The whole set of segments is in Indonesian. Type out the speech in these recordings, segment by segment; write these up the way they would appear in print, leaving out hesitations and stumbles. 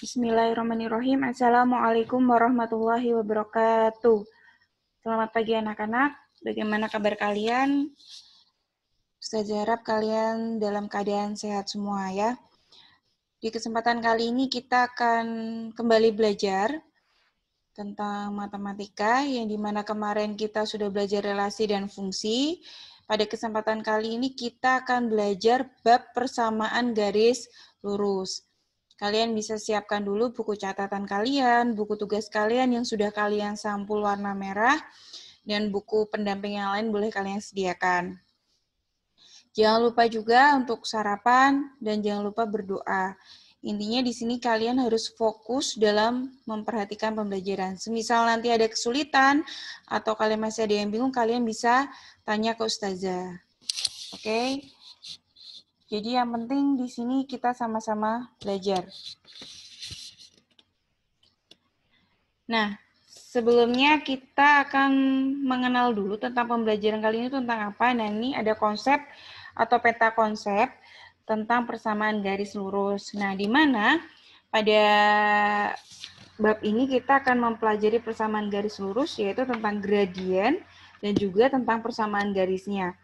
Bismillahirrahmanirrahim. Assalamualaikum warahmatullahi wabarakatuh. Selamat pagi anak-anak. Bagaimana kabar kalian? Ustazah harap kalian dalam keadaan sehat semua ya. Di kesempatan kali ini kita akan kembali belajar tentang matematika yang dimana kemarin kita sudah belajar relasi dan fungsi. Pada kesempatan kali ini kita akan belajar bab persamaan garis lurus. Kalian bisa siapkan dulu buku catatan kalian, buku tugas kalian yang sudah kalian sampul warna merah, dan buku pendamping yang lain boleh kalian sediakan. Jangan lupa juga untuk sarapan dan jangan lupa berdoa. Intinya di sini kalian harus fokus dalam memperhatikan pembelajaran. Semisal nanti ada kesulitan atau kalian masih ada yang bingung, kalian bisa tanya ke Ustazah. Oke? Jadi yang penting di sini kita sama-sama belajar. Nah, sebelumnya kita akan mengenal dulu tentang pembelajaran kali ini tentang apa. Nah, ini ada konsep atau peta konsep tentang persamaan garis lurus. Nah, di mana pada bab ini kita akan mempelajari persamaan garis lurus, yaitu tentang gradien dan juga tentang persamaan garisnya.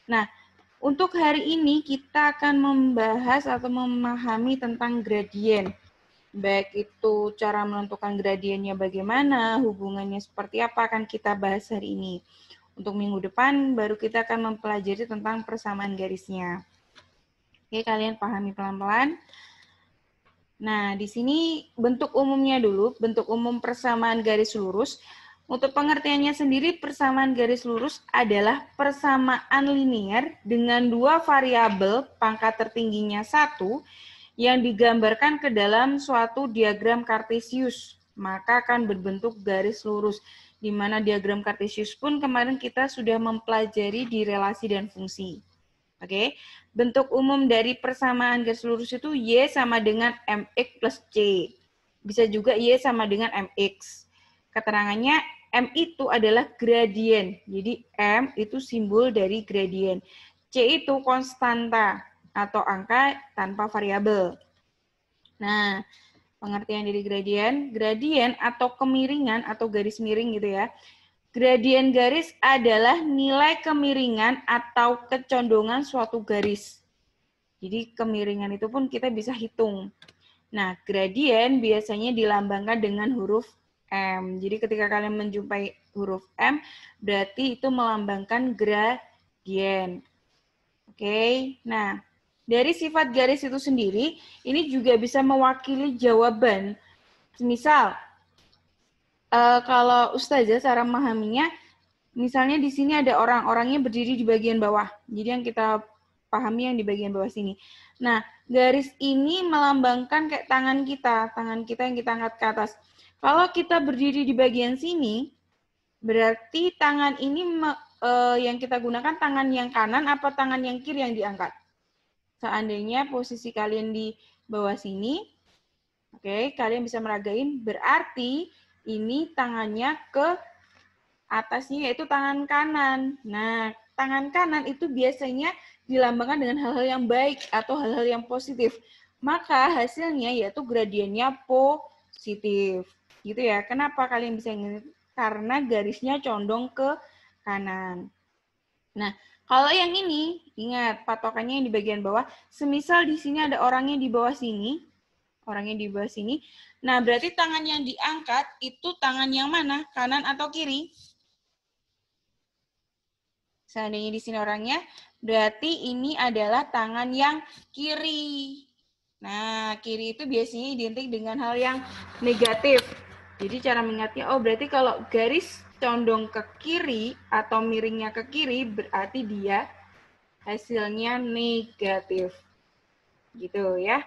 Nah, untuk hari ini kita akan membahas atau memahami tentang gradien. Baik itu cara menentukan gradiennya bagaimana, hubungannya seperti apa akan kita bahas hari ini. Untuk minggu depan baru kita akan mempelajari tentang persamaan garisnya. Oke, kalian pahami pelan-pelan. Nah, di sini bentuk umumnya dulu, bentuk umum persamaan garis lurus. Untuk pengertiannya sendiri, persamaan garis lurus adalah persamaan linear dengan dua variabel pangkat tertingginya 1 yang digambarkan ke dalam suatu diagram kartesius, maka akan berbentuk garis lurus. Di mana diagram kartesius pun kemarin kita sudah mempelajari di relasi dan fungsi. Oke, bentuk umum dari persamaan garis lurus itu Y sama dengan MX plus C. Bisa juga Y sama dengan MX. Keterangannya M itu adalah gradien. Jadi M itu simbol dari gradien. C itu konstanta atau angka tanpa variabel. Nah, pengertian dari gradien atau kemiringan atau garis miring gitu ya. Gradien garis adalah nilai kemiringan atau kecondongan suatu garis. Jadi kemiringan itu pun kita bisa hitung. Nah, gradien biasanya dilambangkan dengan huruf M. Jadi ketika kalian menjumpai huruf M, berarti itu melambangkan gradien. Oke, nah dari sifat garis itu sendiri, ini juga bisa mewakili jawaban. Misal, kalau Ustazah cara memahaminya, misalnya di sini ada orang-orangnya berdiri di bagian bawah. Jadi yang kita pahami yang di bagian bawah sini. Nah, garis ini melambangkan kayak tangan kita yang kita angkat ke atas. Kalau kita berdiri di bagian sini, berarti tangan ini yang kita gunakan tangan yang kanan apa tangan yang kiri yang diangkat? Seandainya posisi kalian di bawah sini, oke, kalian bisa meragain, berarti ini tangannya ke atasnya yaitu tangan kanan. Nah, tangan kanan itu biasanya dilambangkan dengan hal-hal yang baik atau hal-hal yang positif. Maka hasilnya yaitu gradiennya positif. Gitu ya. Kenapa kalian bisa ingat? Karena garisnya condong ke kanan. Nah, kalau yang ini, ingat patokannya yang di bagian bawah. Semisal di sini ada orangnya di bawah sini, Nah, berarti tangan yang diangkat itu tangan yang mana? Kanan atau kiri? Seandainya di sini orangnya, berarti ini adalah tangan yang kiri. Nah, kiri itu biasanya identik dengan hal yang negatif. Jadi cara mengingatnya, oh berarti kalau garis condong ke kiri atau miringnya ke kiri, berarti dia hasilnya negatif. Gitu ya.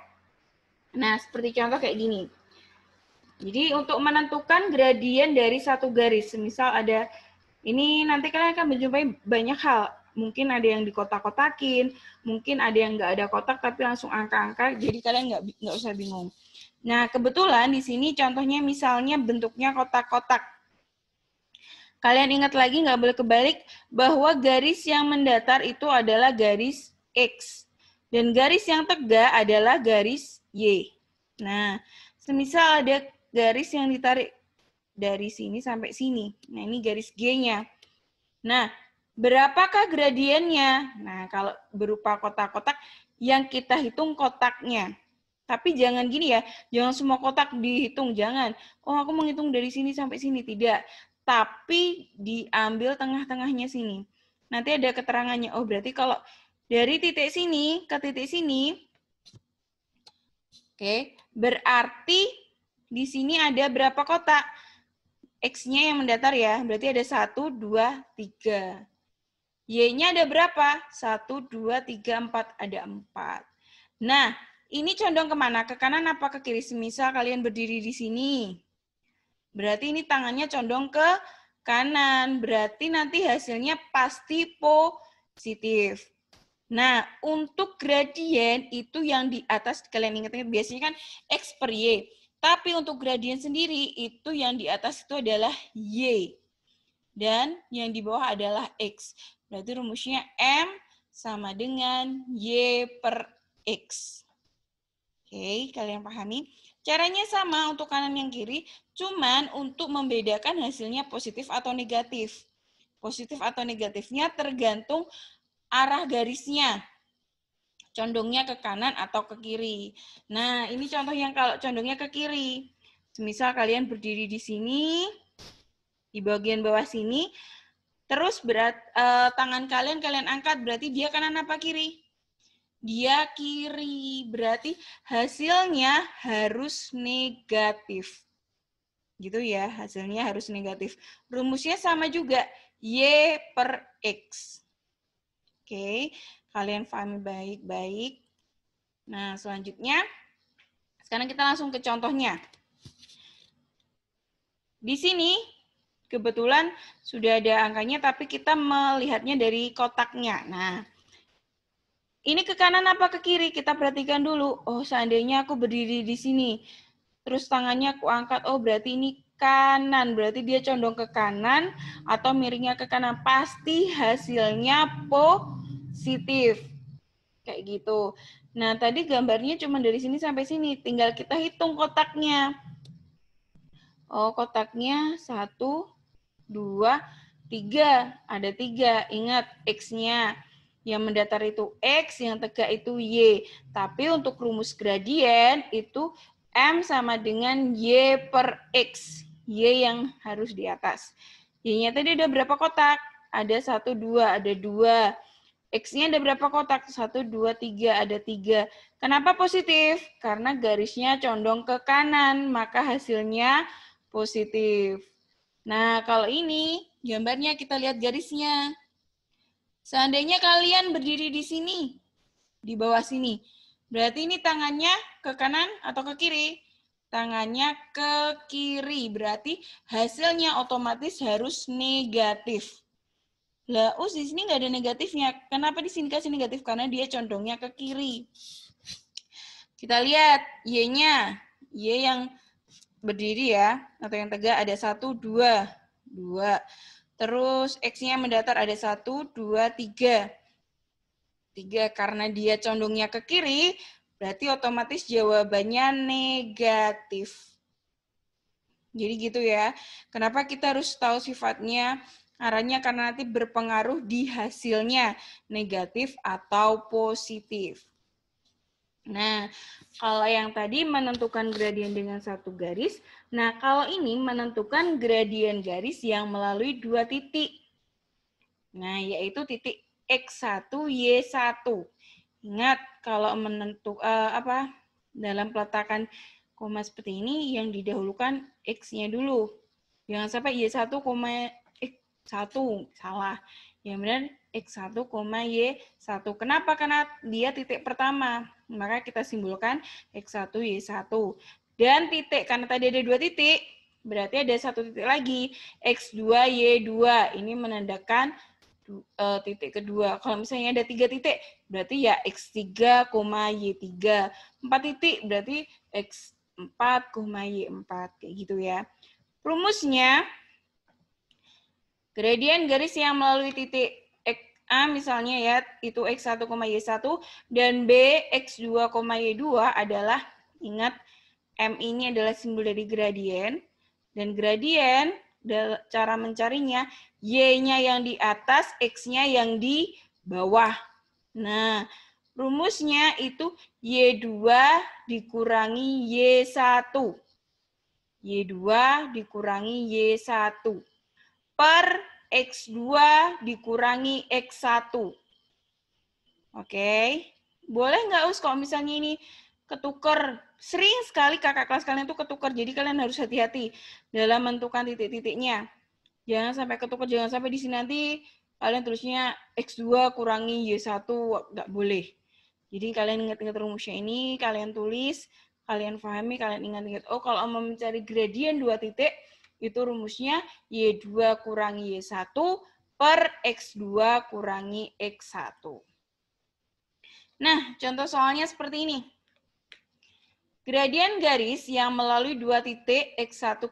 Nah, seperti contoh kayak gini. Jadi untuk menentukan gradien dari satu garis, misal ada, ini nanti kalian akan menjumpai banyak hal. Mungkin ada yang dikotak-kotakin, mungkin ada yang nggak ada kotak tapi langsung angka-angka, jadi kalian nggak usah bingung. Nah, kebetulan di sini contohnya misalnya bentuknya kotak-kotak. Kalian ingat lagi, nggak boleh kebalik, bahwa garis yang mendatar itu adalah garis X. Dan garis yang tegak adalah garis Y. Nah, semisal ada garis yang ditarik dari sini sampai sini. Nah, ini garis G-nya. Nah, berapakah gradiennya? Nah, kalau berupa kotak-kotak, yang kita hitung kotaknya. Tapi jangan gini ya, jangan semua kotak dihitung, jangan. Oh, aku menghitung dari sini sampai sini, tidak. Tapi diambil tengah-tengahnya sini. Nanti ada keterangannya, oh berarti kalau dari titik sini ke titik sini, oke, berarti di sini ada berapa kotak? X-nya yang mendatar ya, berarti ada 1, 2, 3. Y-nya ada berapa? 1, 2, 3, 4. Ada 4. Nah, ini condong kemana? Ke kanan apa ke kiri? Semisal kalian berdiri di sini. Berarti ini tangannya condong ke kanan. Berarti nanti hasilnya pasti positif. Nah, untuk gradien itu yang di atas, kalian ingat-ingat biasanya kan X per Y. Tapi untuk gradien sendiri, itu yang di atas itu adalah Y. Dan yang di bawah adalah X. Berarti rumusnya M sama dengan Y per X. Oke, kalian pahami? Caranya sama untuk kanan yang kiri, cuman untuk membedakan hasilnya positif atau negatif. Positif atau negatifnya tergantung arah garisnya. Condongnya ke kanan atau ke kiri. Nah, ini contoh yang kalau condongnya ke kiri. Misal kalian berdiri di sini, di bagian bawah sini, terus tangan kalian angkat, berarti dia kanan apa kiri? Dia kiri, berarti hasilnya harus negatif. Gitu ya, hasilnya harus negatif. Rumusnya sama juga, Y per X. Oke, kalian pahami baik-baik. Nah, selanjutnya, sekarang kita langsung ke contohnya. Di sini, kebetulan sudah ada angkanya, tapi kita melihatnya dari kotaknya. Nah, ini ke kanan apa ke kiri? Kita perhatikan dulu. Oh, seandainya aku berdiri di sini. Terus tangannya aku angkat. Oh, berarti ini kanan. Berarti dia condong ke kanan atau miringnya ke kanan. Pasti hasilnya positif. Kayak gitu. Nah, tadi gambarnya cuma dari sini sampai sini. Tinggal kita hitung kotaknya. Oh, kotaknya 1, 2, 3. Ada 3. Ingat, X-nya. Yang mendatar itu X, yang tegak itu Y. Tapi untuk rumus gradien itu M sama dengan Y per X. Y yang harus di atas. Y-nya tadi ada berapa kotak? Ada 1, 2, ada 2. X-nya ada berapa kotak? 1, 2, 3, ada 3. Kenapa positif? Karena garisnya condong ke kanan, maka hasilnya positif. Nah, kalau ini gambarnya kita lihat garisnya. Seandainya kalian berdiri di sini, di bawah sini, berarti ini tangannya ke kanan atau ke kiri? Tangannya ke kiri, berarti hasilnya otomatis harus negatif. Lah, di sini nggak ada negatifnya. Kenapa di sini kasih negatif? Karena dia condongnya ke kiri. Kita lihat Y-nya. Y yang berdiri ya, atau yang tegak ada 1, 2. 2. Terus X-nya mendatar ada 1, 2, 3. 3 karena dia condongnya ke kiri, berarti otomatis jawabannya negatif. Jadi gitu ya. Kenapa kita harus tahu sifatnya? Arahnya karena nanti berpengaruh di hasilnya, negatif atau positif. Nah, kalau yang tadi menentukan gradien dengan satu garis, nah kalau ini menentukan gradien garis yang melalui 2 titik. Nah, yaitu titik X1, Y1. Ingat, kalau dalam peletakan koma seperti ini, yang didahulukan X-nya dulu. Jangan sampai Y1, X1, salah. Yang benar X1, Y1. Kenapa? Karena dia titik pertama. Maka kita simbolkan X1, Y1. Dan titik, karena tadi ada 2 titik, berarti ada 1 titik lagi. X2, Y2. Ini menandakan titik kedua. Kalau misalnya ada 3 titik, berarti ya X3, Y3. 4 titik, berarti X4, Y4. Kayak gitu ya. Rumusnya, gradien garis yang melalui titik A misalnya ya, itu X1, Y1, dan B, X2, Y2 adalah Ingat, M ini adalah simbol dari gradien. Dan gradien, cara mencarinya, Y-nya yang di atas, X-nya yang di bawah. Nah, rumusnya itu Y2 dikurangi Y1. Y2 dikurangi Y1 per X2 dikurangi X1. Oke, boleh nggak Us kalau misalnya ini ketuker? Sering sekali kakak kelas kalian tuh ketuker, jadi kalian harus hati-hati dalam menentukan titik-titiknya. Jangan sampai ketuker, jangan sampai di sini nanti kalian tulisnya X2 kurangi Y1, nggak boleh. Jadi kalian ingat-ingat rumusnya ini, kalian tulis, kalian pahami, kalian ingat-ingat. Oh, kalau mau mencari gradien 2 titik, itu rumusnya Y2 kurangi Y1 per X2 kurangi X1. Nah, contoh soalnya seperti ini. Gradien garis yang melalui dua titik X1,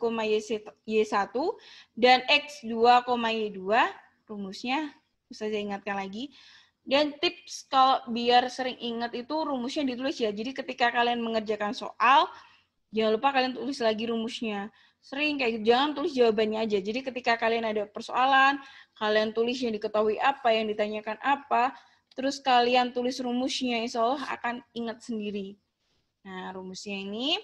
Y1 dan X2, Y2, rumusnya bisa saya ingatkan lagi. Dan tips kalau biar sering ingat itu rumusnya ditulis ya. Jadi ketika kalian mengerjakan soal, jangan lupa kalian tulis lagi rumusnya. Sering kayak gitu, jangan tulis jawabannya aja. Jadi ketika kalian ada persoalan, kalian tulis yang diketahui apa, yang ditanyakan apa, terus kalian tulis rumusnya, insya Allah akan ingat sendiri. Nah, rumusnya ini,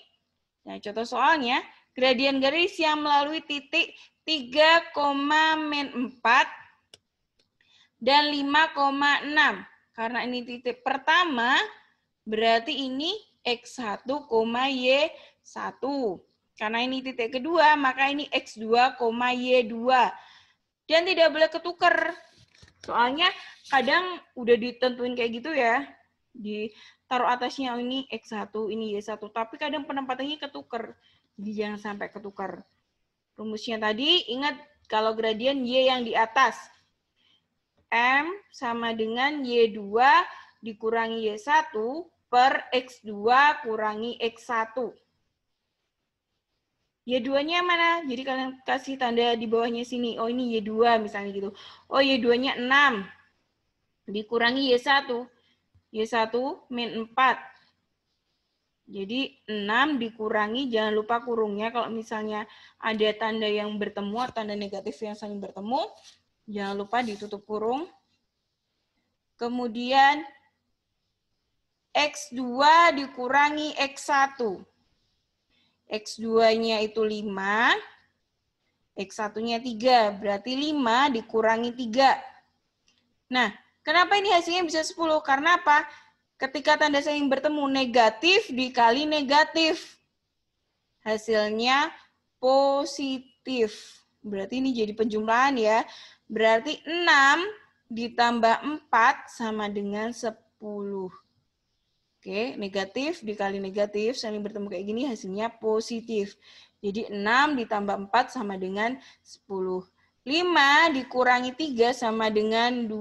nah contoh soalnya, gradien garis yang melalui titik 3,-4 dan 5,6. Karena ini titik pertama, berarti ini X1, Y1. Karena ini titik kedua, maka ini X2, Y2. Dan tidak boleh ketukar. Soalnya kadang udah ditentuin kayak gitu ya. Ditaruh atasnya ini X1, ini Y1. Tapi kadang penempatannya ketukar. Jadi jangan sampai ketukar. Rumusnya tadi, ingat kalau gradien Y yang di atas. M sama dengan Y2 dikurangi Y1 per X2 kurangi X1. Y2-nya mana? Jadi kalian kasih tanda di bawahnya sini. Oh, ini Y2 misalnya gitu. Oh, Y2-nya 6. Dikurangi Y1. Y1 min 4. Jadi 6 dikurangi, jangan lupa kurungnya. Kalau misalnya ada tanda yang bertemu, tanda negatif yang saling bertemu, jangan lupa ditutup kurung. Kemudian X2 dikurangi X1. X2-nya itu 5, X1-nya 3, berarti 5 dikurangi 3. Nah, kenapa ini hasilnya bisa 10? Karena apa? Ketika tanda saling bertemu, negatif dikali negatif. Hasilnya positif. Berarti ini jadi penjumlahan ya. Berarti 6 ditambah 4 sama dengan 10. Oke, negatif dikali negatif, saling bertemu kayak gini, hasilnya positif. Jadi 6 ditambah 4 sama dengan 10. 5 dikurangi 3 sama dengan 2.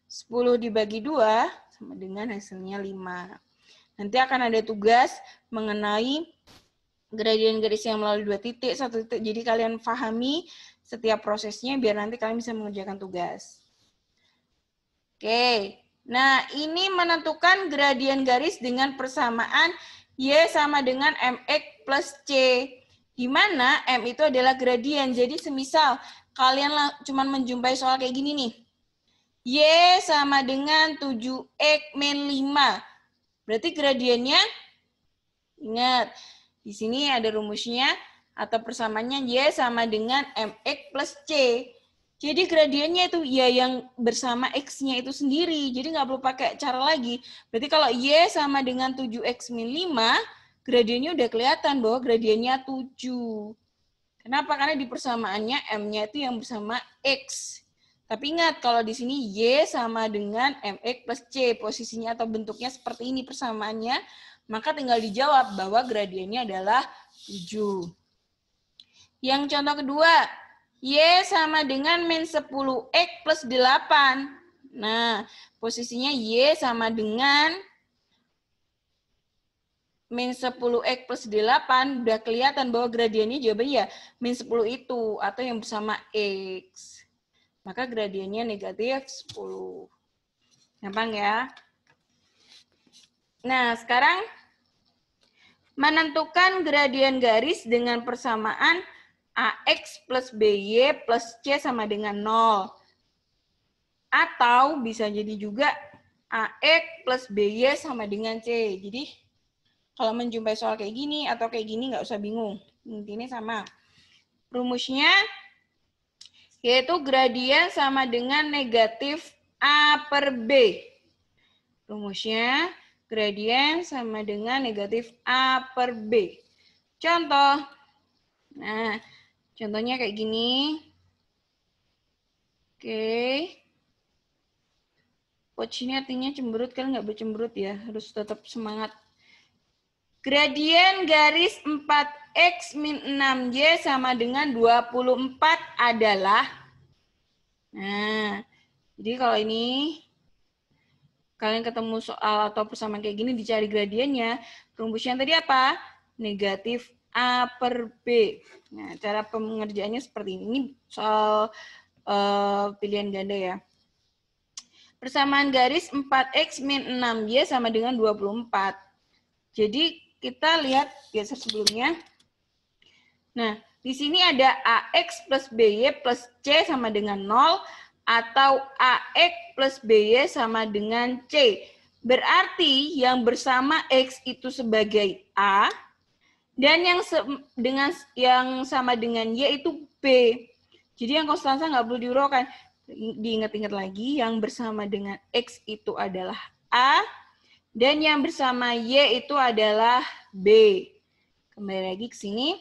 10 dibagi 2 sama dengan hasilnya 5. Nanti akan ada tugas mengenai gradien garis yang melalui 2 titik, 1 titik. Jadi kalian pahami setiap prosesnya biar nanti kalian bisa mengerjakan tugas. Oke. Nah, ini menentukan gradien garis dengan persamaan Y sama dengan MX plus C. Di mana M itu adalah gradien. Jadi semisal kalian cuma menjumpai soal kayak gini nih. Y sama dengan 7X min 5. Berarti gradiennya, ingat, di sini ada rumusnya atau persamaannya Y sama dengan MX plus C. Jadi gradiennya itu ya yang bersama X-nya itu sendiri. Jadi nggak perlu pakai cara lagi. Berarti kalau Y sama dengan 7X min 5, gradiennya udah kelihatan bahwa gradiennya 7. Kenapa? Karena di persamaannya M-nya itu yang bersama X. Tapi ingat, kalau di sini Y sama dengan MX plus C. Posisinya atau bentuknya seperti ini persamaannya. Maka tinggal dijawab bahwa gradiennya adalah 7. Yang contoh kedua, Y sama dengan min 10X plus 8. Nah, posisinya Y sama dengan min 10X plus 8, udah kelihatan bahwa gradiennya jawabannya ya min 10 itu, atau yang bersama X. Maka gradiennya negatif 10. Gampang ya? Nah, sekarang Menentukan gradien garis dengan persamaan AX plus BY plus C sama dengan 0. Atau bisa jadi juga AX plus BY sama dengan C. Jadi kalau menjumpai soal kayak gini atau kayak gini nggak usah bingung. Intinya sama. Rumusnya yaitu gradien sama dengan negatif A per B. Rumusnya gradien sama dengan negatif A per B. Contoh. Nah, contohnya kayak gini. Oke. Coach ini artinya cemberut, kan nggak bercemberut ya. Harus tetap semangat. Gradien garis 4X min 6Y sama dengan 24 adalah. Nah, jadi kalau ini kalian ketemu soal atau persamaan kayak gini dicari gradiennya, rumusnya tadi apa? Negatif A per B. Nah, cara pengerjaannya seperti ini. Ini soal pilihan ganda ya. Persamaan garis 4X min 6Y sama dengan 24. Jadi kita lihat geser sebelumnya. Nah, di sini ada AX plus BY plus C sama dengan 0 atau AX plus BY sama dengan C. Berarti yang bersama X itu sebagai A dan yang sama dengan Y itu B. Jadi yang konstanta nggak perlu diuraikan. Diingat-ingat lagi, yang bersama dengan X itu adalah A, dan yang bersama Y itu adalah B. Kembali lagi ke sini.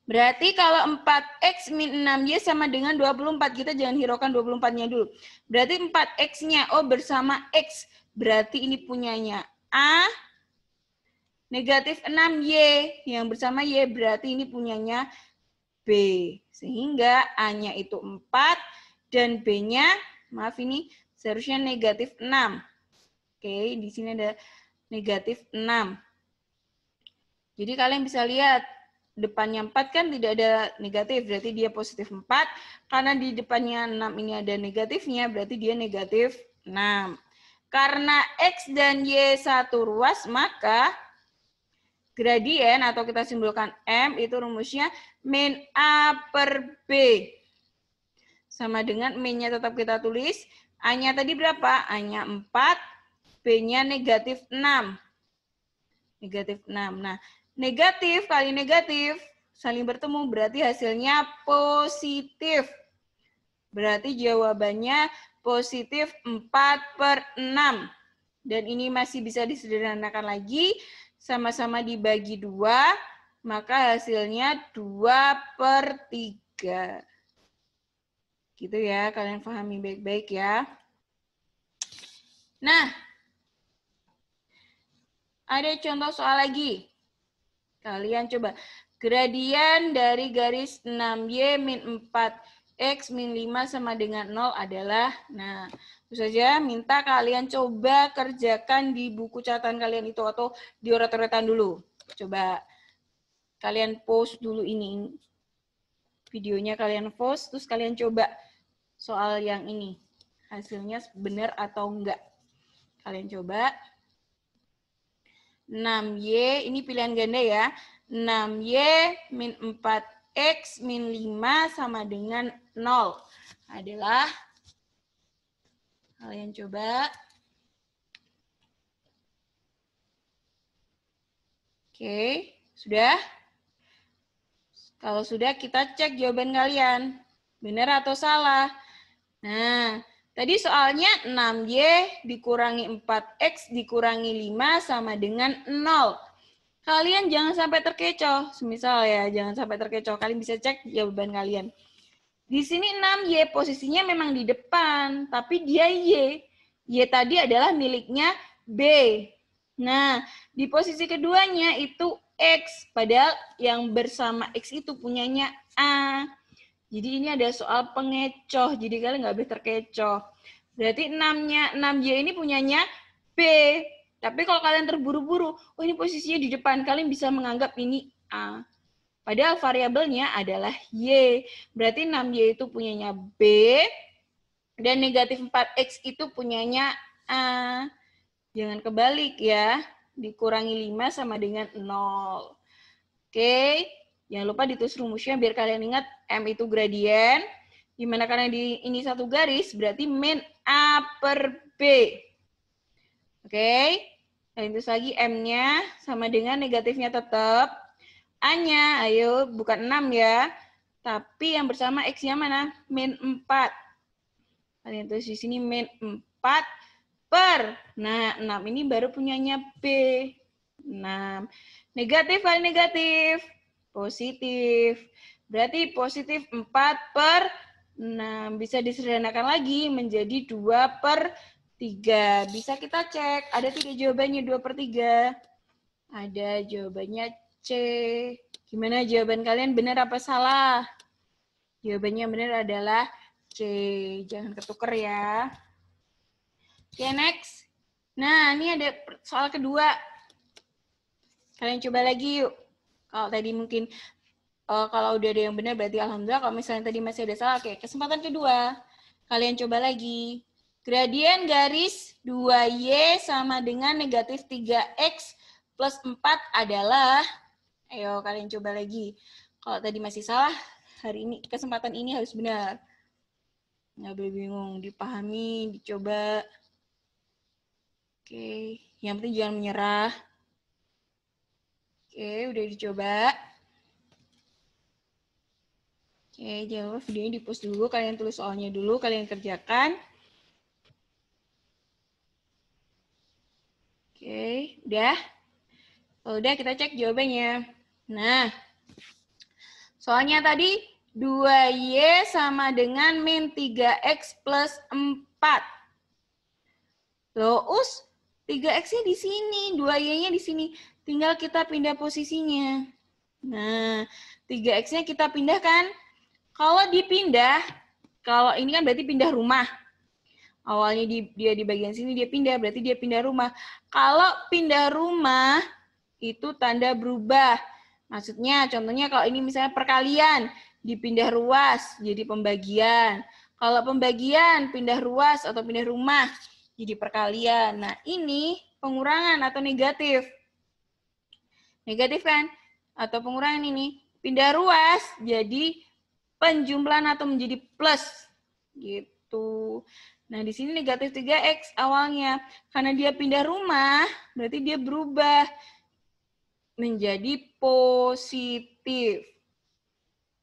Berarti kalau 4X min 6Y sama dengan 24, kita jangan hiraukan 24-nya dulu. Berarti 4X-nya, bersama X. Berarti ini punyanya A, negatif 6Y. Yang bersama Y, berarti ini punyanya B. Sehingga A-nya itu 4, dan B-nya, maaf ini seharusnya negatif 6. Oke, di sini ada negatif 6. Jadi kalian bisa lihat, depannya 4 kan tidak ada negatif, berarti dia positif 4. Karena di depannya 6 ini ada negatifnya, berarti dia negatif 6. Karena X dan Y satu ruas, maka gradien atau kita simbolkan M itu rumusnya min A per B. Sama dengan min-nya tetap kita tulis. A-nya tadi berapa? A-nya 4, B-nya negatif 6. Negatif 6. Nah, negatif kali negatif saling bertemu berarti hasilnya positif. Berarti jawabannya positif 4/6. Dan ini masih bisa disederhanakan lagi. Sama-sama dibagi 2, maka hasilnya 2/3. Gitu ya, kalian pahami baik-baik ya. Nah, ada contoh soal lagi. Kalian coba. Gradien dari garis 6Y min 4X min 5 sama dengan 0 adalah, nah, itu saja minta kalian coba kerjakan di buku catatan kalian itu atau di oret-oretan dulu. Coba kalian post dulu ini. Videonya kalian post, terus kalian coba soal yang ini. Hasilnya benar atau enggak. Kalian coba. 6Y, ini pilihan ganda ya. 6Y min 4X min 5 sama dengan 0. Adalah, kalian coba. Oke, sudah? Kalau sudah, kita cek jawaban kalian. Benar atau salah? Nah, tadi soalnya 6Y dikurangi 4X dikurangi 5 sama dengan 0. Kalian jangan sampai terkecoh. Semisal ya, jangan sampai terkecoh. Kalian bisa cek jawaban kalian. Di sini 6Y posisinya memang di depan, tapi dia Y. Y tadi adalah miliknya B. Nah, di posisi keduanya itu X, padahal yang bersama X itu punyanya A. Jadi ini ada soal pengecoh, jadi kalian nggak boleh terkecoh. Berarti 6Y ini punyanya B. Tapi kalau kalian terburu-buru, ini posisinya di depan, kalian bisa menganggap ini A. Padahal variabelnya adalah Y. Berarti 6Y itu punyanya B, dan negatif 4X itu punyanya A. Jangan kebalik ya. dikurangi 5 sama dengan 0. Oke, jangan lupa ditulis rumusnya biar kalian ingat M itu gradien. Dimana karena ini satu garis, berarti min A per B. Oke, kalian tulis lagi M-nya sama dengan negatifnya tetap. A-nya, ayo bukan 6 ya. Tapi yang bersama X-nya mana? Min 4. Kalian tulis di sini min 4 per. Nah, 6 ini baru punyanya B. 6. Negatif kali negatif. Positif. Berarti positif 4 per 6. Bisa disederhanakan lagi menjadi 2 per 3. Bisa kita cek. Ada 3 jawabannya 2 per 3. Ada jawabannya C. Gimana jawaban kalian, benar apa salah? Jawabannya benar adalah C. Jangan ketuker ya. Oke, next. Nah, ini ada soal kedua. Kalian coba lagi yuk. Kalau tadi mungkin kalau udah ada yang benar berarti alhamdulillah. Kalau misalnya tadi masih ada salah, oke. Kesempatan kedua. Kalian coba lagi. Gradien garis 2Y sama dengan negatif 3X plus 4 adalah, ayo kalian coba lagi. Kalau tadi masih salah, hari ini kesempatan ini harus benar. Nggak boleh bingung, dipahami, dicoba. Oke, yang penting jangan menyerah. Oke, udah dicoba. Oke, jangan lupa videonya di-post dulu, kalian tulis soalnya dulu, kalian kerjakan. Oke, udah. Kalau udah, kita cek jawabannya. Nah, soalnya tadi 2Y sama dengan min 3X plus 4. Loh, 3X-nya di sini, 2Y-nya di sini. Tinggal kita pindah posisinya. Nah, 3X-nya kita pindahkan. Kalau dipindah, kalau ini kan berarti pindah rumah. Awalnya dia di bagian sini, dia pindah, berarti dia pindah rumah. Kalau pindah rumah, itu tanda berubah. Maksudnya, contohnya kalau ini misalnya perkalian, dipindah ruas, jadi pembagian. Kalau pembagian, pindah ruas atau pindah rumah, jadi perkalian. Nah, ini pengurangan atau negatif. Negatif kan? Atau pengurangan ini. Pindah ruas, jadi penjumlahan atau menjadi plus. Gitu. Nah, di sini negatif 3X awalnya. Karena dia pindah rumah, berarti dia berubah menjadi positif.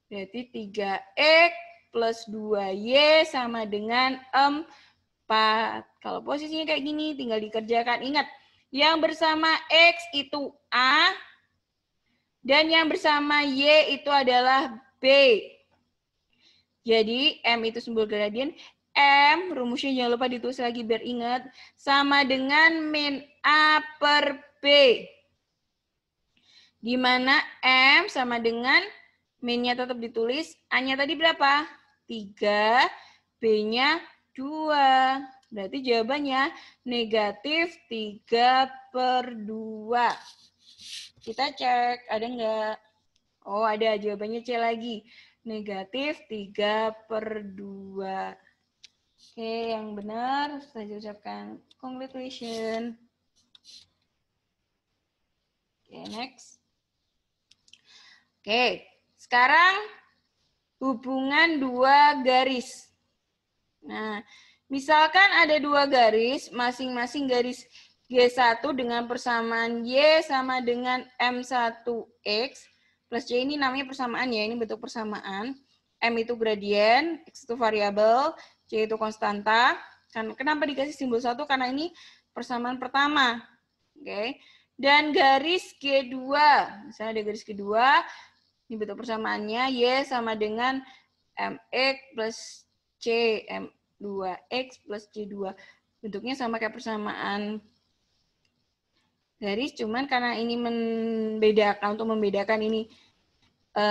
Berarti 3X plus 2Y sama dengan 4. Kalau posisinya kayak gini, tinggal dikerjakan. Ingat, yang bersama X itu A, dan yang bersama Y itu adalah B. Jadi, M itu simbol gradien. M, rumusnya jangan lupa ditulis lagi biar ingat, sama dengan min A per B. Di mana M sama dengan min-nya tetap ditulis. A-nya tadi berapa? 3, B-nya 2. Berarti jawabannya negatif 3 per 2. Kita cek, ada nggak? Oh, ada. Jawabannya C lagi. Negatif 3 per 2. Oke, yang benar saya ucapkan congratulations. Oke, next. Oke, sekarang hubungan dua garis. Nah, misalkan ada dua garis, masing-masing garis G1 dengan persamaan Y sama dengan M1X plus Y ini namanya persamaan ya, ini bentuk persamaan. M itu gradien, X itu variabel, Y itu konstanta. Kenapa dikasih simbol 1? Karena ini persamaan pertama. Oke. Dan garis G2, misalnya ada garis G2, ini bentuk persamaannya, Y sama dengan MX plus C, M2X plus C2. Bentuknya sama kayak persamaan garis, cuman karena ini untuk membedakan ini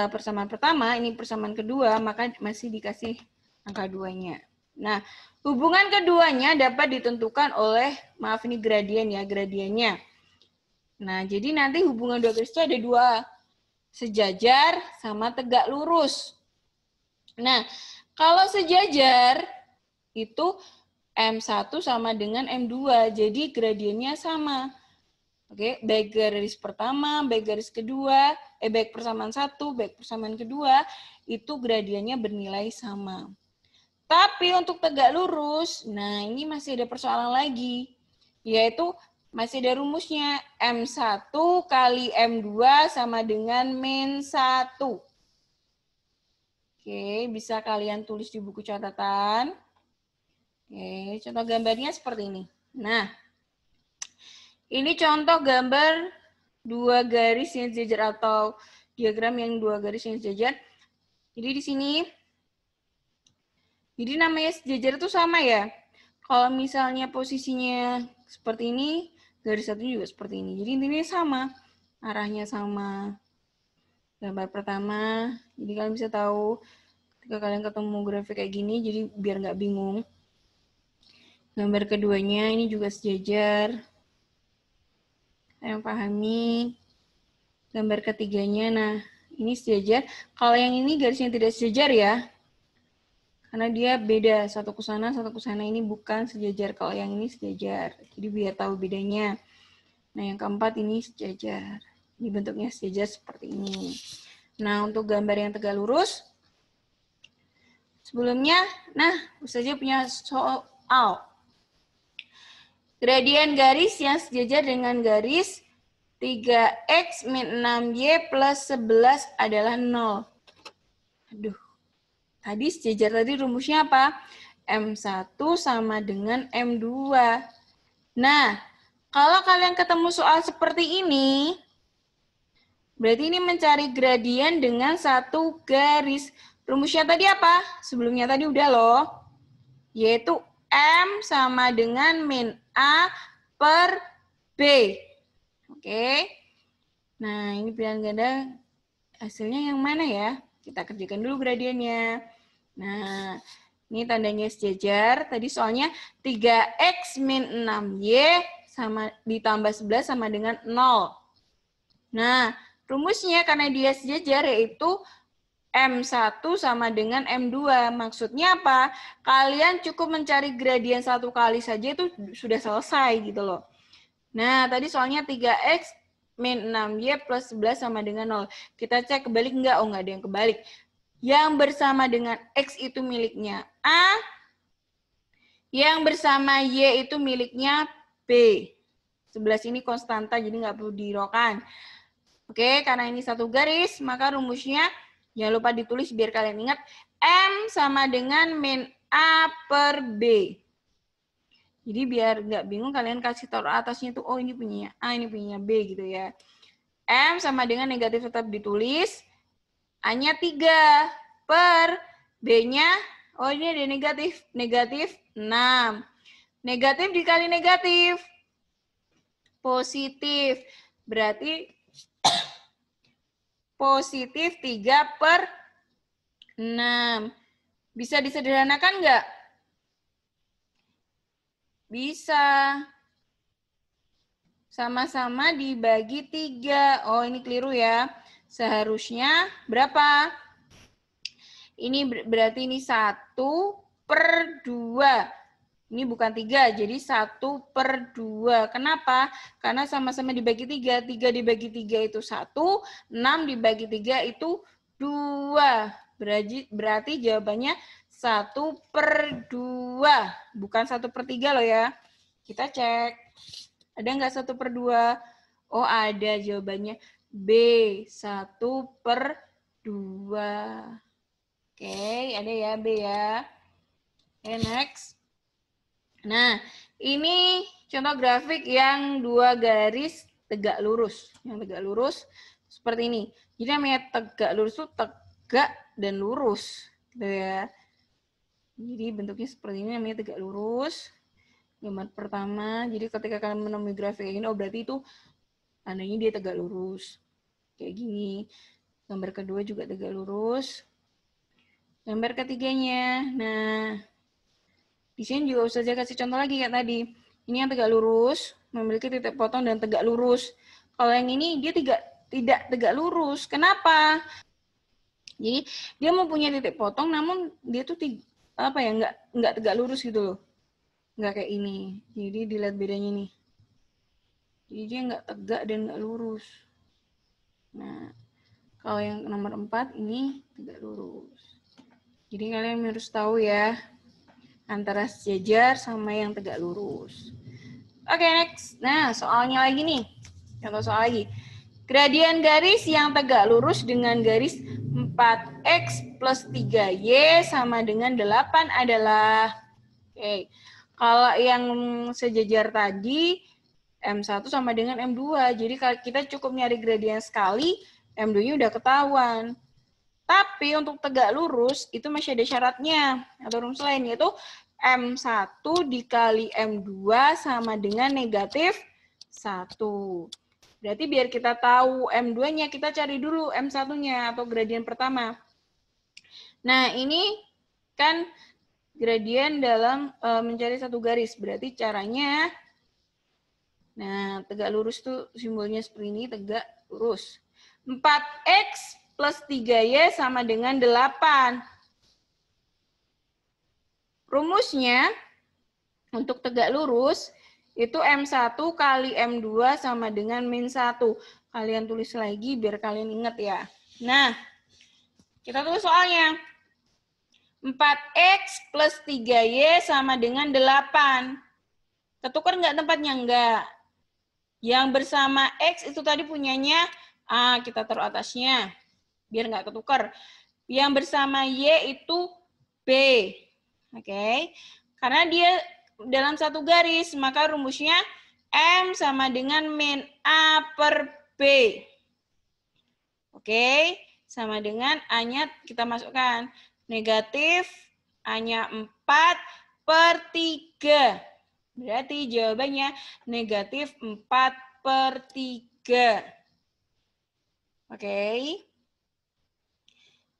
persamaan pertama, ini persamaan kedua, maka masih dikasih angka 2-nya. Nah, hubungan keduanya dapat ditentukan oleh, maaf ini gradien ya, gradiennya. Nah, jadi nanti hubungan dua garis itu ada dua, sejajar sama tegak lurus. Nah, kalau sejajar itu M1 sama dengan M2, jadi gradiennya sama. Oke, baik garis pertama, baik garis kedua, baik persamaan satu, baik persamaan kedua, itu gradiennya bernilai sama. Tapi untuk tegak lurus, nah ini masih ada persoalan lagi, yaitu masih ada rumusnya M1 kali M2 sama dengan min 1. Oke, bisa kalian tulis di buku catatan. Oke, contoh gambarnya seperti ini. Nah, ini contoh gambar dua garis yang sejajar atau diagram yang dua garis yang sejajar. Jadi di sini, jadi namanya sejajar itu sama ya. Kalau misalnya posisinya seperti ini, garis satunya juga seperti ini. Jadi intinya sama, arahnya sama. Gambar pertama, jadi kalian bisa tahu ketika kalian ketemu grafik kayak gini, jadi biar nggak bingung. Gambar keduanya ini juga sejajar. Yang pahami. Gambar ketiganya, nah ini sejajar. Kalau yang ini garisnya tidak sejajar ya, karena dia beda, satu ke sana, ini bukan sejajar. Kalau yang ini sejajar, jadi biar tahu bedanya. Nah yang keempat ini sejajar. Ini bentuknya sejajar seperti ini. Nah untuk gambar yang tegak lurus, sebelumnya, nah Ustazah punya soal. Gradien garis yang sejajar dengan garis 3x min 6y plus 11 adalah 0. Aduh, tadi sejajar tadi rumusnya apa? M1 sama dengan M2. Nah, kalau kalian ketemu soal seperti ini, berarti ini mencari gradien dengan satu garis. Rumusnya tadi apa? Sebelumnya tadi udah loh. Yaitu M sama dengan min A per B. Oke. Nah, ini pilihan ganda hasilnya yang mana ya? Kita kerjakan dulu gradiennya. Nah, ini tandanya sejajar. Tadi soalnya 3x min 6y sama ditambah 11 sama dengan 0. Nah, rumusnya karena dia sejajar yaitu M1 sama dengan M2. Maksudnya apa? Kalian cukup mencari gradien satu kali saja itu sudah selesai gitu loh. Nah, tadi soalnya 3x min 6y plus 11 sama dengan 0. Kita cek kebalik enggak? Oh, enggak ada yang kebalik. Yang bersama dengan X itu miliknya A. Yang bersama Y itu miliknya B. 11 ini konstanta, jadi nggak perlu dirokan. Oke, karena ini satu garis, maka rumusnya jangan lupa ditulis biar kalian ingat. M sama dengan min A per B. Jadi biar nggak bingung, kalian kasih taruh atasnya tuh, oh ini punya A, ini punya B gitu ya. M sama dengan negatif tetap ditulis. A-nya 3 per B-nya, oh ini ada negatif, negatif 6. Negatif dikali negatif, positif. Berarti positif 3 per 6. Bisa disederhanakan nggak? Bisa. Sama-sama dibagi 3. Oh, ini keliru ya. Seharusnya berapa? Ini berarti ini 1 per 2. Ini bukan 3, jadi 1 per 2. Kenapa? Karena sama-sama dibagi 3. 3 dibagi 3 itu 1, 6 dibagi 3 itu 2. Berarti jawabannya 1 per 2. Bukan 1 per 3 loh ya. Kita cek. Ada nggak 1 per 2? Oh, ada jawabannya B, 1 per 2. Oke, ada ya B ya. Oke, next. Nah, ini contoh grafik yang dua garis tegak lurus. Yang tegak lurus seperti ini. Jadi namanya tegak lurus itu tegak dan lurus. Gitu ya. Jadi bentuknya seperti ini namanya tegak lurus. Gambar pertama, jadi ketika kalian menemui grafik kayak gini, oh berarti itu tandanya dia tegak lurus. Kayak gini. Gambar kedua juga tegak lurus. Gambar ketiganya, nah di sini juga Ustazah kasih contoh lagi kayak tadi. Ini yang tegak lurus, memiliki titik potong dan tegak lurus. Kalau yang ini dia tidak tegak lurus. Kenapa? Jadi dia mempunyai titik potong, namun dia tuh apa ya nggak tegak lurus gitu loh. Nggak kayak ini. Jadi dilihat bedanya nih. Jadi dia nggak tegak dan nggak lurus. Nah, kalau yang nomor 4 ini tegak lurus. Jadi kalian harus tahu ya, antara sejajar sama yang tegak lurus. Oke, next. Nah, soalnya lagi nih. Contoh soal lagi. Gradian garis yang tegak lurus dengan garis 4x plus 3y sama dengan 8 adalah... Oke, kalau yang sejajar tadi, M1 sama dengan M2. Jadi kalau kita cukup nyari gradien sekali, M2-nya udah ketahuan. Tapi untuk tegak lurus, itu masih ada syaratnya. Atau rumus lain, yaitu M1 dikali M2 sama dengan negatif 1. Berarti biar kita tahu M2-nya, kita cari dulu M1-nya atau gradien pertama. Nah, ini kan gradien dalam mencari satu garis. Berarti caranya, nah tegak lurus tuh simbolnya seperti ini, tegak lurus. 4x plus 3y sama dengan 8. Rumusnya untuk tegak lurus, itu M1 kali M2 sama dengan min 1. Kalian tulis lagi biar kalian ingat ya. Nah, kita tulis soalnya. 4x plus 3y sama dengan 8. Ketukar nggak tempatnya? Nggak. Yang bersama X itu tadi punyanya A, kita taruh atasnya. Biar nggak ketukar. Yang bersama Y itu B. Oke. Karena dia dalam satu garis, maka rumusnya M sama dengan min A per B. Oke, sama dengan A-nya kita masukkan. Negatif A-nya 4 per 3. Berarti jawabannya negatif 4 per 3. Oke.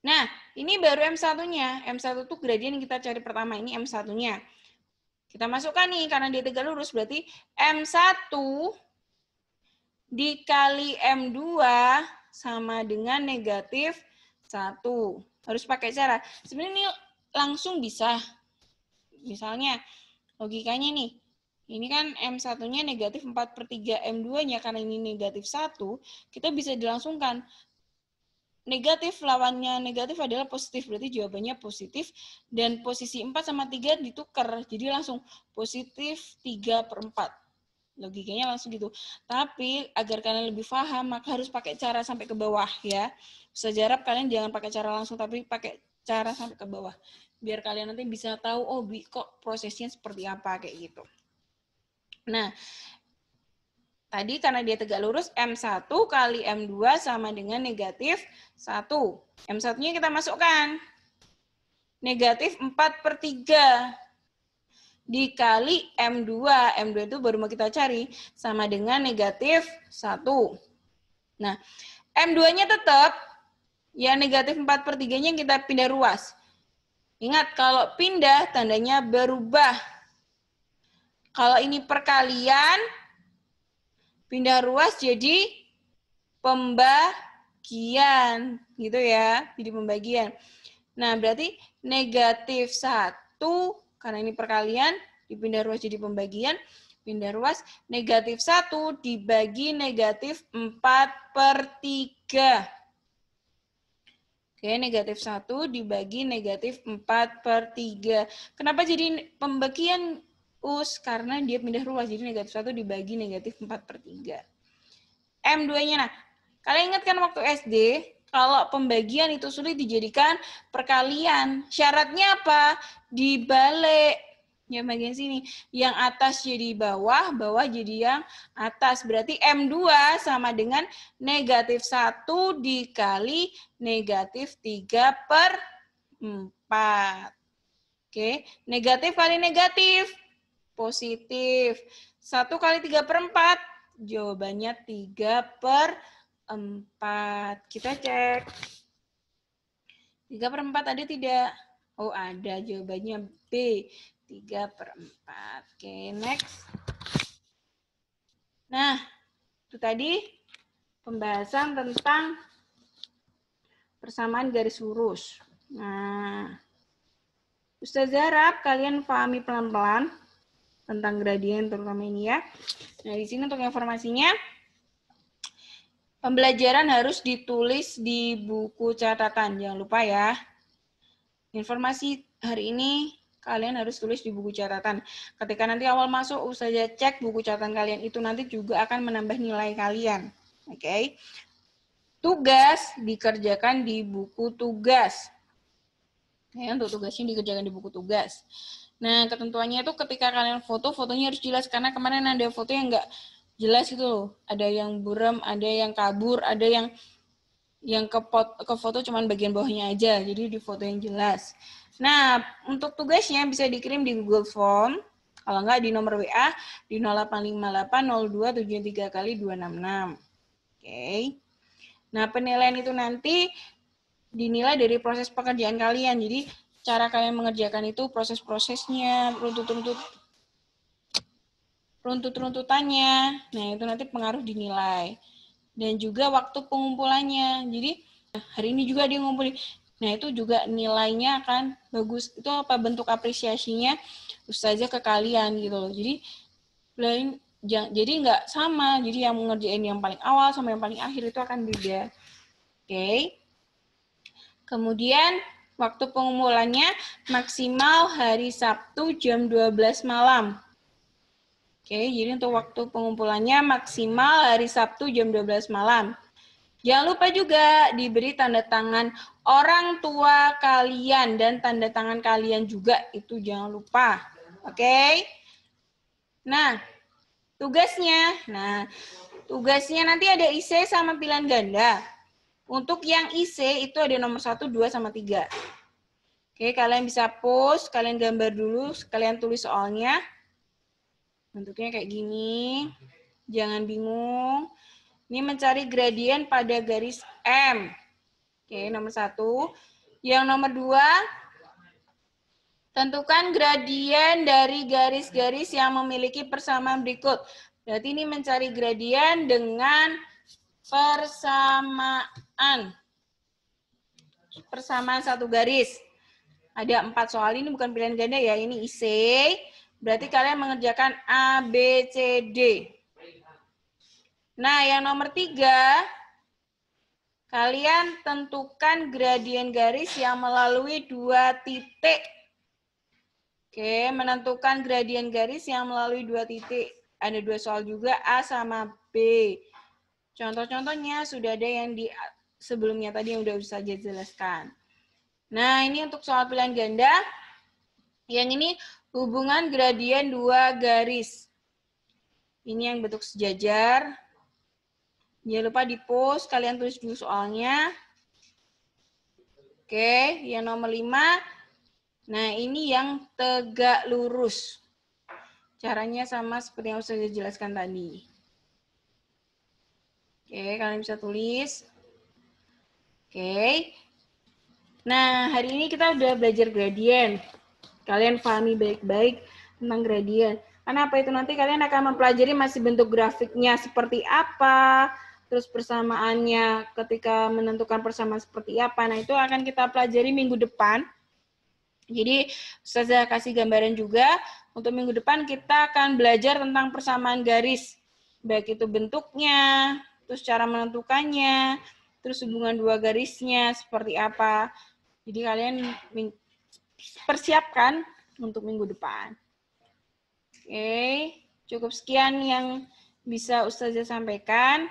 Nah, ini baru M1-nya. M1 itu gradien yang kita cari pertama. Ini M1-nya. Kita masukkan nih, karena dia tegak lurus, berarti M1 dikali M2 sama dengan negatif 1. Harus pakai cara. Sebenarnya ini langsung bisa. Misalnya, logikanya nih. Ini kan M1-nya negatif 4 per 3. M2-nya karena ini negatif 1, kita bisa dilangsungkan. Negatif lawannya negatif adalah positif, berarti jawabannya positif, dan posisi 4 sama 3 ditukar, jadi langsung positif 3 per 4. Logikanya langsung gitu. Tapi agar kalian lebih paham, maka harus pakai cara sampai ke bawah ya. Sejarah kalian jangan pakai cara langsung, tapi pakai cara sampai ke bawah. Biar kalian nanti bisa tahu, oh kok prosesnya seperti apa, kayak gitu. Nah, tadi karena dia tegak lurus, M1 kali M2 sama dengan negatif 1. M1-nya kita masukkan. Negatif 4 per 3. Dikali M2. M2 itu baru mau kita cari. Sama dengan negatif 1. Nah, M2-nya tetap. Ya negatif 4 per 3-nya kita pindah ruas. Ingat, kalau pindah tandanya berubah. Kalau ini perkalian, pindah ruas jadi pembagian, gitu ya. Jadi pembagian. Nah, berarti negatif 1, karena ini perkalian, dipindah ruas jadi pembagian, pindah ruas, negatif 1 dibagi negatif 4 per 3. Oke, negatif 1 dibagi negatif 4 per 3. Kenapa jadi pembagian, Us? Karena dia pindah ruas, jadi negatif 1 dibagi negatif 4 per 3. M2-nya, nah, kalian ingat kan waktu SD, kalau pembagian itu sulit dijadikan perkalian. Syaratnya apa? Dibalik. Ya, bagian sini. Yang atas jadi bawah, bawah jadi yang atas. Berarti M2 sama dengan negatif 1 dikali negatif 3 per 4. Oke, negatif kali negatif. Positif. 1 kali 3 per 4. Jawabannya 3 per 4. Kita cek. 3 per 4 ada tidak? Oh, ada. Jawabannya B. 3 per 4. Oke, next. Nah, itu tadi pembahasan tentang persamaan garis lurus. Nah, Ustazah harap kalian pahami pelan-pelan. tentang gradien terutama ini ya. Nah, di sini untuk informasinya, pembelajaran harus ditulis di buku catatan. Jangan lupa ya. Informasi hari ini kalian harus tulis di buku catatan. Ketika nanti awal masuk, Ustazah cek buku catatan kalian itu nanti juga akan menambah nilai kalian. Oke. Tugas dikerjakan di buku tugas. Ya, untuk tugasnya dikerjakan di buku tugas. Nah, ketentuannya itu ketika kalian foto, fotonya harus jelas. Karena kemarin ada foto yang nggak jelas itu loh. Ada yang buram, ada yang kabur, ada yang ke foto cuman bagian bawahnya aja. Jadi di foto yang jelas. Nah, untuk tugasnya bisa dikirim di Google Form. Kalau nggak di nomor WA di 08580273x266. Oke. Nah, penilaian itu nanti dinilai dari proses pekerjaan kalian. Jadi, cara kalian mengerjakan itu proses-prosesnya, runtut-runtutannya. Nah, itu nanti pengaruh dinilai. Dan juga waktu pengumpulannya. Jadi, hari ini juga dia ngumpulin. Nah, itu juga nilainya akan bagus. Itu apa bentuk apresiasinya Ustazah ke kalian gitu loh. Jadi nggak sama. Jadi yang mengerjain yang paling awal sama yang paling akhir itu akan beda. Oke. Kemudian waktu pengumpulannya maksimal hari Sabtu jam 12 malam. Oke, jadi untuk waktu pengumpulannya maksimal hari Sabtu jam 12 malam. Jangan lupa juga diberi tanda tangan orang tua kalian dan tanda tangan kalian juga, itu jangan lupa. Oke. Nah, tugasnya nanti ada IC sama pilihan ganda. Untuk yang IC itu ada nomor 1, 2, sama 3. Oke, kalian bisa post, kalian gambar dulu, kalian tulis soalnya. Bentuknya kayak gini. Jangan bingung. Ini mencari gradien pada garis M. Oke, nomor 1. Yang nomor 2, tentukan gradien dari garis-garis yang memiliki persamaan berikut. Berarti ini mencari gradien dengan persamaan satu garis. Ada 4 soal, ini bukan pilihan ganda ya, ini IC. Berarti kalian mengerjakan A, B, C, D. Nah, yang nomor 3, kalian tentukan gradien garis yang melalui 2 titik. Oke, menentukan gradien garis yang melalui 2 titik. Ada 2 soal juga, A sama B. Contoh-contohnya sudah ada yang di sebelumnya tadi yang udah Ustazah jelaskan. Nah, ini untuk soal pilihan ganda. Yang ini hubungan gradien 2 garis. Ini yang bentuk sejajar. Jangan lupa di-post, kalian tulis dulu soalnya. Oke, yang nomor 5. Nah, ini yang tegak lurus. Caranya sama seperti yang Ustazah jelaskan tadi. Oke, kalian bisa tulis. Oke. Nah, hari ini kita udah belajar gradien. Kalian pahami baik-baik tentang gradien. Karena apa itu nanti kalian akan mempelajari masih bentuk grafiknya seperti apa, terus persamaannya ketika menentukan persamaan seperti apa. Nah, itu akan kita pelajari minggu depan. Jadi, Ustazah kasih gambaran juga. Untuk minggu depan kita akan belajar tentang persamaan garis. Baik itu bentuknya, terus cara menentukannya, terus hubungan 2 garisnya seperti apa. Jadi kalian persiapkan untuk minggu depan. Oke, cukup sekian yang bisa Ustazah sampaikan.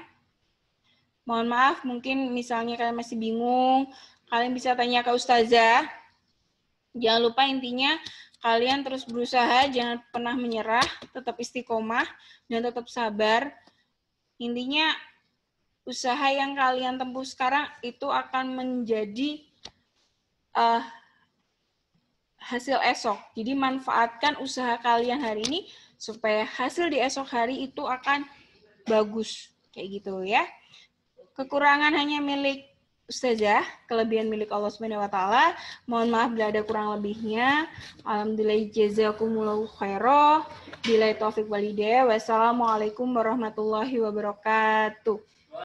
Mohon maaf, mungkin misalnya kalian masih bingung, kalian bisa tanya ke Ustazah. Jangan lupa intinya kalian terus berusaha, jangan pernah menyerah, tetap istiqomah, dan tetap sabar. Intinya usaha yang kalian tempuh sekarang itu akan menjadi hasil esok. Jadi manfaatkan usaha kalian hari ini supaya hasil di esok hari itu akan bagus. Kayak gitu ya. Kekurangan hanya milik Ustazah, kelebihan milik Allah Subhanahu wa taala. Mohon maaf bila ada kurang lebihnya. Alhamdulillah jazakumullahu khairan. Billahi taufik wal hidayah. Wassalamualaikum warahmatullahi wabarakatuh.